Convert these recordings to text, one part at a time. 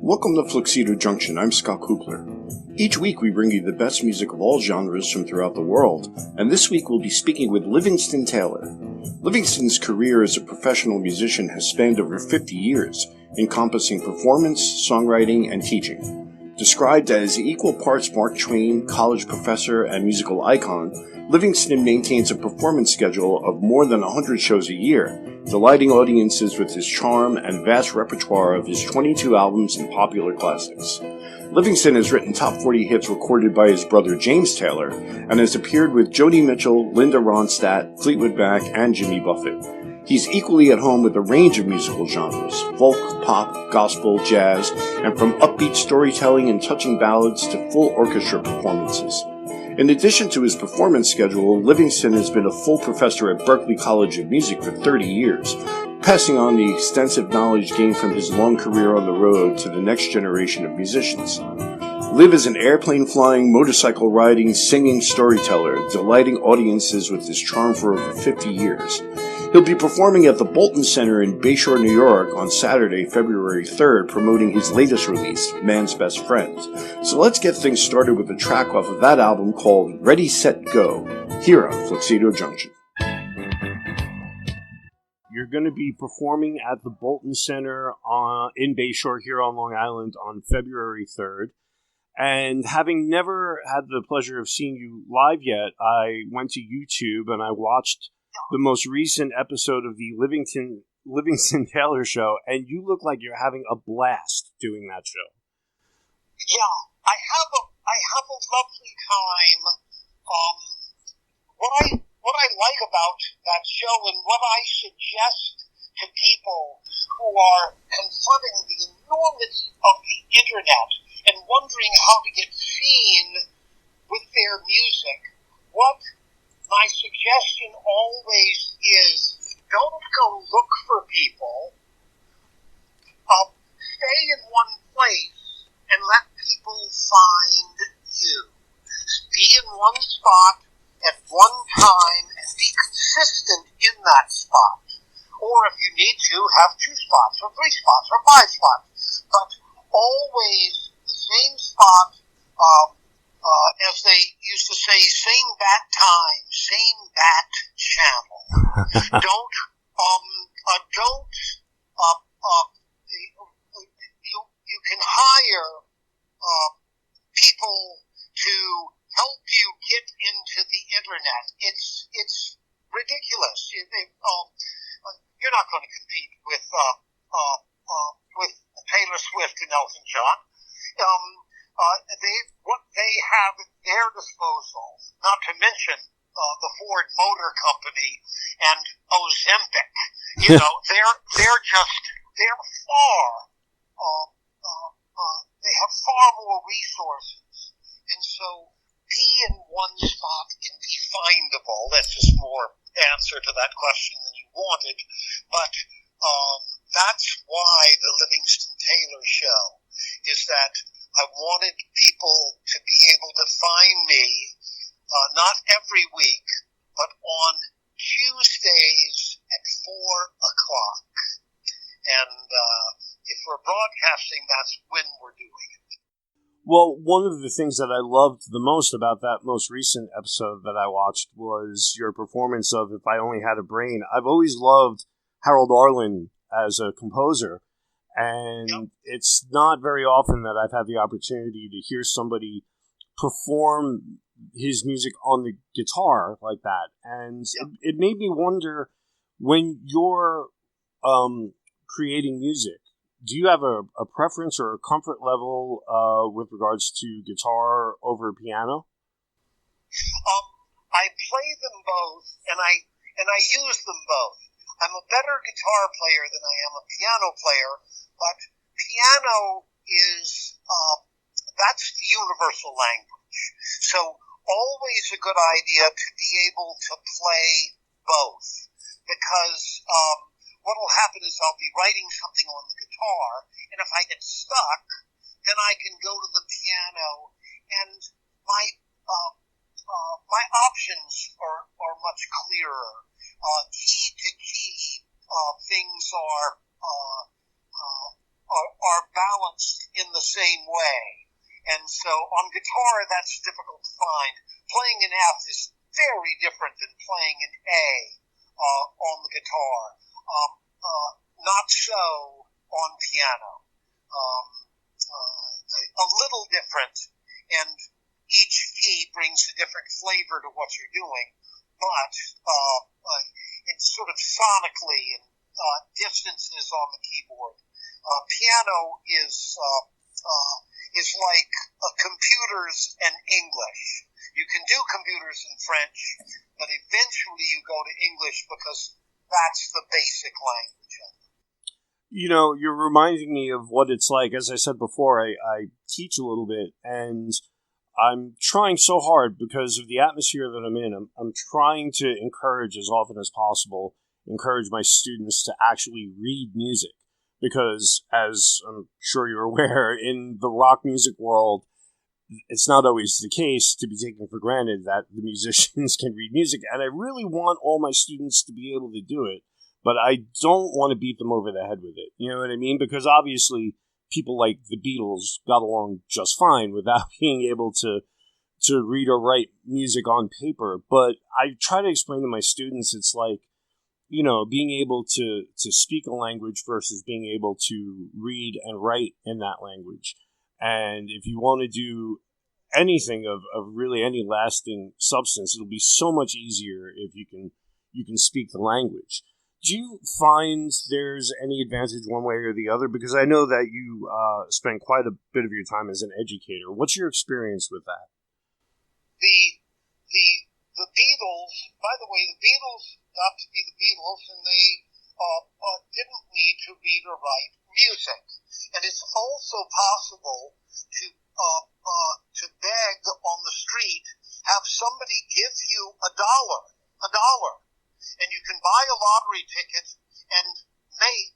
Welcome to Fluxedo Junction. I'm Scott Kuchler. Each week we bring you the best music of all genres from throughout the world, and this week we'll be speaking with Livingston Taylor. Livingston's career as a professional musician has spanned over 50 years, encompassing performance, songwriting, and teaching. Described as equal parts Mark Twain, college professor, and musical icon, Livingston maintains a performance schedule of more than 100 shows a year, delighting audiences with his charm and vast repertoire of his 22 albums and popular classics. Livingston has written top 40 hits recorded by his brother James Taylor, and has appeared with Joni Mitchell, Linda Ronstadt, Fleetwood Mac, and Jimmy Buffett. He's equally at home with a range of musical genres: folk, pop, gospel, jazz, and from upbeat storytelling and touching ballads to full orchestra performances. In addition to his performance schedule, Livingston has been a full professor at Berklee College of Music for 30 years, passing on the extensive knowledge gained from his long career on the road to the next generation of musicians. Liv is an airplane-flying, motorcycle-riding, singing storyteller, delighting audiences with his charm for over 50 years. He'll be performing at the Bolton Center in Bayshore, New York on Saturday, February 3rd, promoting his latest release, Man's Best Friend. So let's get things started with a track off of that album called Ready, Set, Go, here on Fluxedo Junction. You're going to be performing at the Bolton Center in Bayshore here on Long Island on February 3rd. And having never had the pleasure of seeing you live yet, I went to YouTube and I watched the most recent episode of the Livingston Taylor Show, and you look like you're having a blast doing that show. Yeah, I have a lovely time. What I like about that show, and what I suggest to people who are confronting the enormity of the internet and wondering how to get seen with their music, what my suggestion always is, don't go look for people. Stay in one place and let people find you. Be in one spot at one time and be consistent in that spot. Or if you need to, have 2 spots or 3 spots or 5 spots. But always the same spot, as they used to say, same bat time, same bat channel. You can hire people to help you get into the internet. It's ridiculous. You're not going to compete with Taylor Swift and Elton John. What they have at their disposal, not to mention the Ford Motor Company and Ozempic, they have far more resources, and so be in one spot and be findable. That's just more answer to that question than you wanted, but that's why the Livingston Taylor Show is that I wanted people to be able to find me, not every week, but on Tuesdays at 4 o'clock. And if we're broadcasting, that's when we're doing it. Well, one of the things that I loved the most about that most recent episode that I watched was your performance of If I Only Had a Brain. I've always loved Harold Arlen as a composer. And It's not very often that I've had the opportunity to hear somebody perform his music on the guitar like that. And it made me wonder, when you're creating music, do you have a preference or a comfort level with regards to guitar over piano? I play them both, and I use them both. I'm a better guitar player than I am a piano player, but piano is, that's the universal language. So always a good idea to be able to play both, because what will happen is I'll be writing something on the guitar, and if I get stuck, then I can go to the piano, and my options are much clearer. Key to key, things are are balanced in the same way. And so on guitar, that's difficult to find. Playing an F is very different than playing an A on the guitar. Not so on piano. A little different, and each key brings a different flavor to what you're doing, but it's sort of sonically and distances on the keyboard. Piano is like computers and English. You can do computers in French, but eventually you go to English because that's the basic language of it. You know, you're reminding me of what it's like. As I said before, I teach a little bit, and I'm trying so hard because of the atmosphere that I'm in. I'm trying to encourage as often as possible, encourage my students to actually read music. Because, as I'm sure you're aware, in the rock music world, it's not always the case to be taken for granted that the musicians can read music. And I really want all my students to be able to do it, but I don't want to beat them over the head with it. You know what I mean? Because obviously people like the Beatles got along just fine without being able to read or write music on paper. But I try to explain to my students, it's like, you know, being able to speak a language versus being able to read and write in that language. And if you want to do anything of really any lasting substance, it'll be so much easier if you can speak the language. Do you find there's any advantage one way or the other? Because I know that you spend quite a bit of your time as an educator. What's your experience with that? The Beatles, by the way, the Beatles got to be the Beatles, and they didn't need to read or write music. And it's also possible to beg on the street, have somebody give you $1, and you can buy a lottery ticket and make,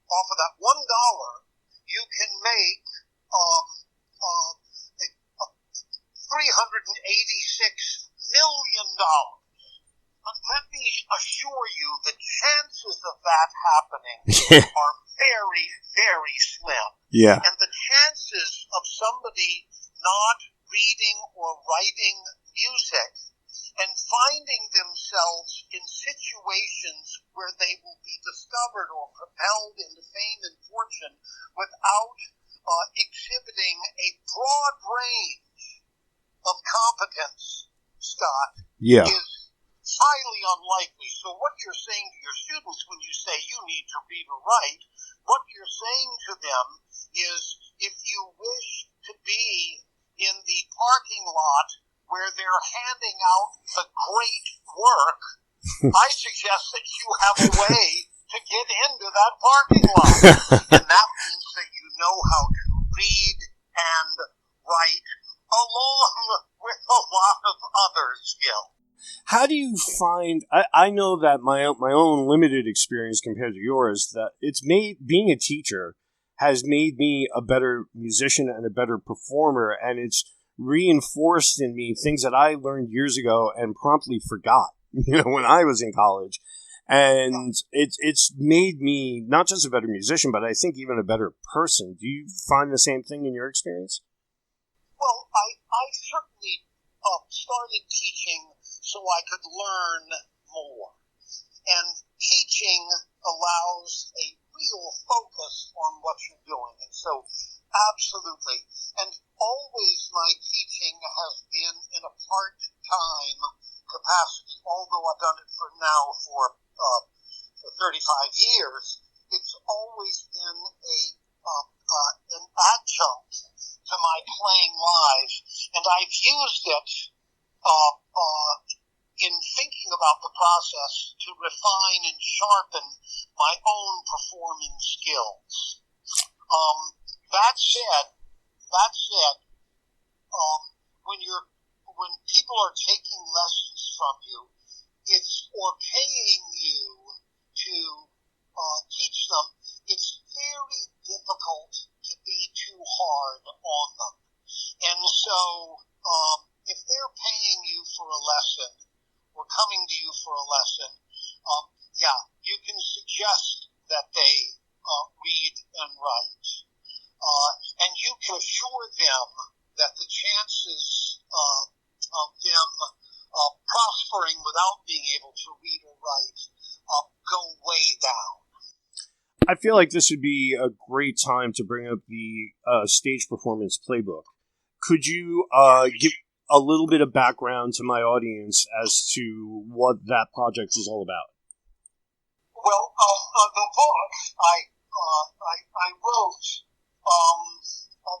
off of that $1, you can make $386 million. But let me assure you, the chances of that happening are very, very slim. Yeah. And the chances of somebody not reading or writing music and finding themselves in situations where they will be discovered or propelled into fame and fortune without exhibiting a broad range of competence, Scott, is highly unlikely. So what you're saying to your students when you say you need to read or write, what you're saying to them is, if you wish to be in the parking lot where they're handing out the great work, I suggest that you have a way to get into that parking lot. And that means that you know how to read and write along with a lot of other skills. How do you find, I know that my own limited experience compared to yours, that it's made, being a teacher has made me a better musician and a better performer, and it's reinforced in me things that I learned years ago and promptly forgot, when I was in college. And it's made me not just a better musician, but I think even a better person. Do you find the same thing in your experience? Well, I certainly started teaching so I could learn more. And teaching allows a real focus on what you're doing. And so, absolutely. And always my teaching has been in a part-time capacity, although I've done it for 35 years. It's always been an adjunct to my playing live, and I've used it in thinking about the process to refine and sharpen my own performing skills. That said, when people are taking lessons from you, or paying you to teach them, it's very difficult to be too hard on them. And so, if they're paying you for a lesson, or coming to you for a lesson, you can suggest that they read and write. able to read or write go way down. I feel like this would be a great time to bring up the stage performance playbook. Could you give a little bit of background to my audience as to what that project is all about? Well, the book I wrote,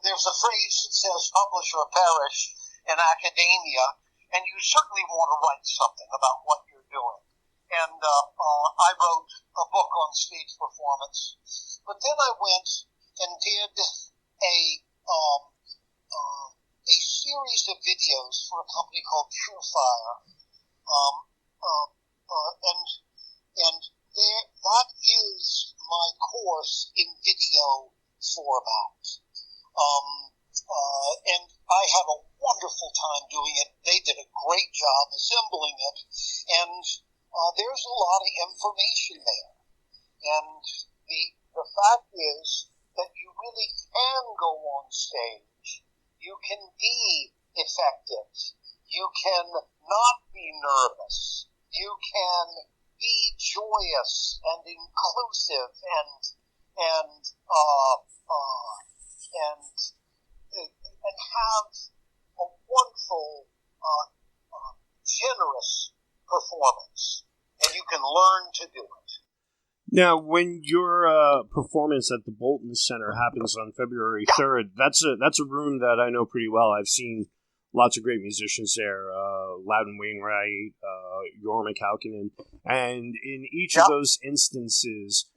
there's a phrase that says publish or perish in academia, and you certainly want to write something about what you're doing. And I wrote a book on stage performance, but then I went and did a series of videos for a company called Kuchler, and that is my course in video format. And I had a wonderful time doing it. They did a great job assembling it, and there's a lot of information there. And the fact is that you really can go on stage. You can be effective. You can not be nervous. You can be joyous and inclusive and have a wonderful, generous performance, and you can learn to do it. Now, when your performance at the Bolton Center happens on February 3rd, that's a room that I know pretty well. I've seen lots of great musicians there, Loudon Wainwright, Jorma Kaukonen, and in each of those instances,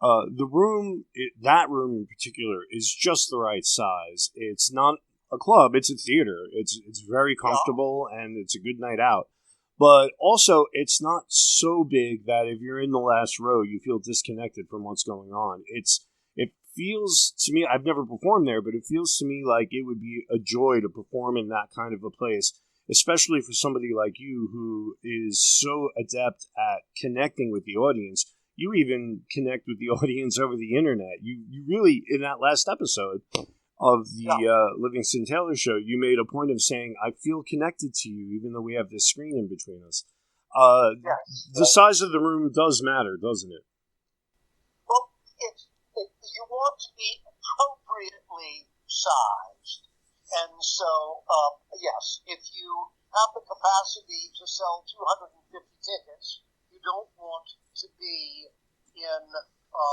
that room in particular, is just the right size. It's not a club; it's a theater. It's very comfortable, and it's a good night out. But also, it's not so big that if you're in the last row, you feel disconnected from what's going on. It feels to me, I've never performed there, but it feels to me like it would be a joy to perform in that kind of a place, especially for somebody like you who is so adept at connecting with the audience. You even connect with the audience over the internet. You really, in that last episode of the Livingston Taylor show, you made a point of saying, I feel connected to you, even though we have this screen in between us. The size of the room does matter, doesn't it? Well, you want to be appropriately sized. And so, yes, if you have the capacity to sell 250 tickets, you don't want to be in a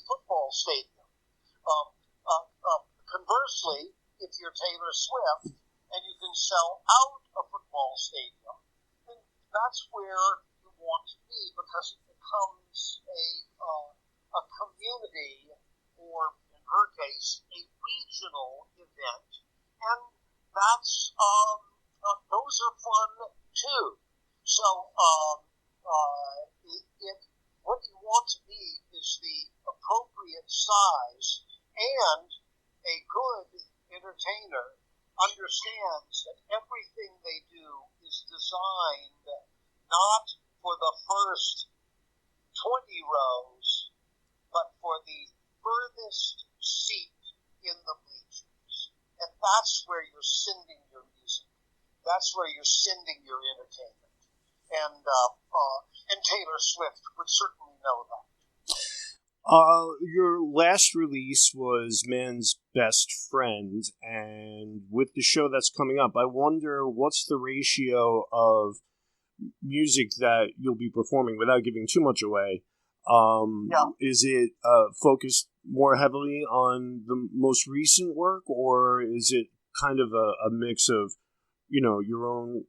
football stadium. Conversely, if you're Taylor Swift and you can sell out a football stadium, then that's where you want to be, because it becomes a community, or in her case, a regional event, and that's those are fun too. So what you want to be is the appropriate size, and a good entertainer understands that everything they do is designed not for the first 20 rows, but for the furthest seat in the bleachers. And that's where you're sending your music. That's where you're sending your entertainment. And Taylor Swift would certainly know that. Your last release was Man's Best Friend, and with the show that's coming up, I wonder what's the ratio of music that you'll be performing without giving too much away. Is it focused more heavily on the most recent work, or is it kind of a mix of, your own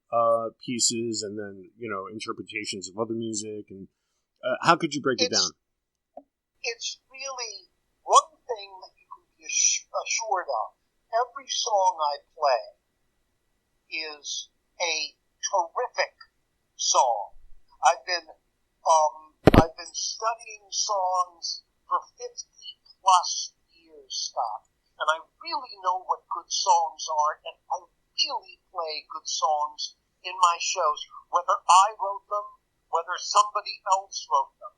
pieces and then, interpretations of other music? And how could you break it down? It's really one thing that you can be assured of. Every song I play is a terrific song. I've been studying songs for 50 plus years, Scott, and I really know what good songs are, and I really play good songs in my shows, whether I wrote them, whether somebody else wrote them.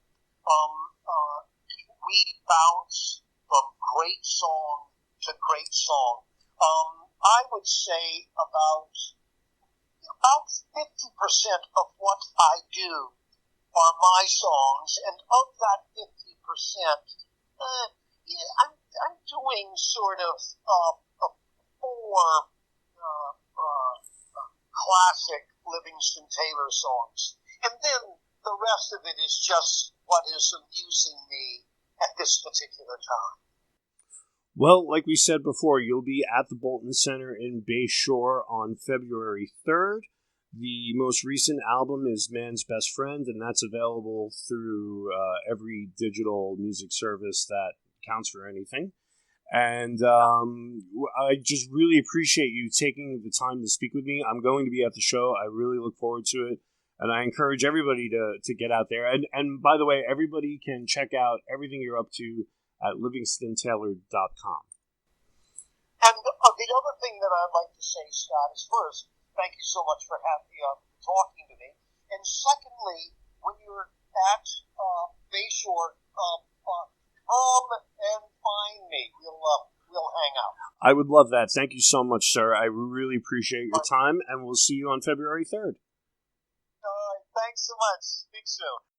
We bounce from great song to great song. I would say about about 50% of what I do are my songs, and of that 50%, I'm doing sort of four classic Livingston Taylor songs, and then the rest of it is just what is amusing me at this particular time. Well, like we said before, you'll be at the Bolton Center in Bay Shore on February 3rd. The most recent album is Man's Best Friend, and that's available through every digital music service that counts for anything. And I just really appreciate you taking the time to speak with me. I'm going to be at the show. I really look forward to it. And I encourage everybody to get out there. And by the way, everybody can check out everything you're up to at livingstontaylor.com. And the other thing that I'd like to say, Scott, is first, thank you so much for talking to me. And secondly, when you're at Bayshore, come and find me. We'll hang out. I would love that. Thank you so much, sir. I really appreciate your time, and we'll see you on February 3rd. Thanks so much. Speak soon.